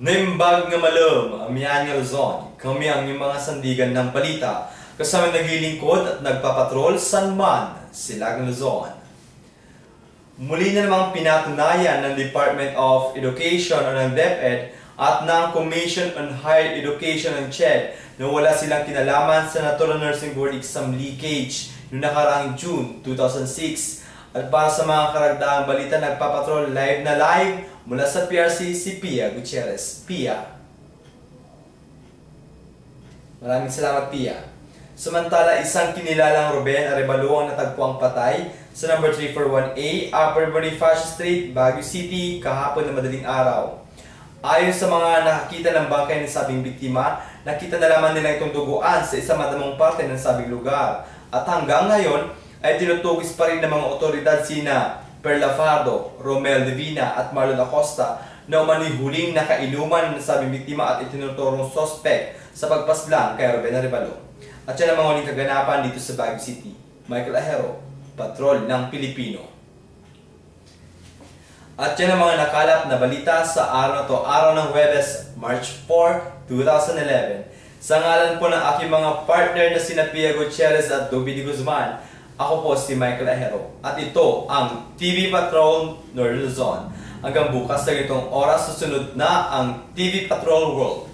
Naimbag nga malam, amihan nga Luzon, kami ang yung mga sandigan ng balita, kasama naglilingkod at nagpapatrol san man sila ng Luzon. Muli na namang pinatunayan ng Department of Education o ng DepEd at ng Commission on Higher Education ng CHED na wala silang kinalaman sa Natural Nursing Board exam leakage noong nakaraang June 2006. At para sa mga karagdagang balita, nagpapatrol live mula sa PRC si Pia Gutierrez. Pia. Maraming salamat, Pia. Samantala, isang kinilalang Ruben Arevalo ang natagpuang patay sa number 341A, Upper Bonifacio Street, Baguio City, kahapon na madaling araw. Ayon sa mga nakakita ng bangkay ng sabing biktima, nakita na lamang nila itong duguan sa isang madamong parte ng sabing lugar. At hanggang ngayon, ay tinutugis pa rin ng mga otoridad sina Perla Fardo, Romel Divina at Marlon Acosta na umano'y huling nakainuman ng sabing biktima at itinuturong sospek sa pagpaslang kay Ruben Arevalo. At yan ang mga huling kaganapan dito sa Baguio City. Michael Ahero, Patrol ng Pilipino. At yan ang mga nakalap na balita sa araw na to, araw ng Huwebes, March 4, 2011. Sa ngalan po ng aking mga partner na sina Pia Gutierrez at Dobby de Guzman, ako po si Michael Ahero. At ito ang TV Patrol Northern Luzon. Hanggang bukas na itong oras, susunod na ang TV Patrol World.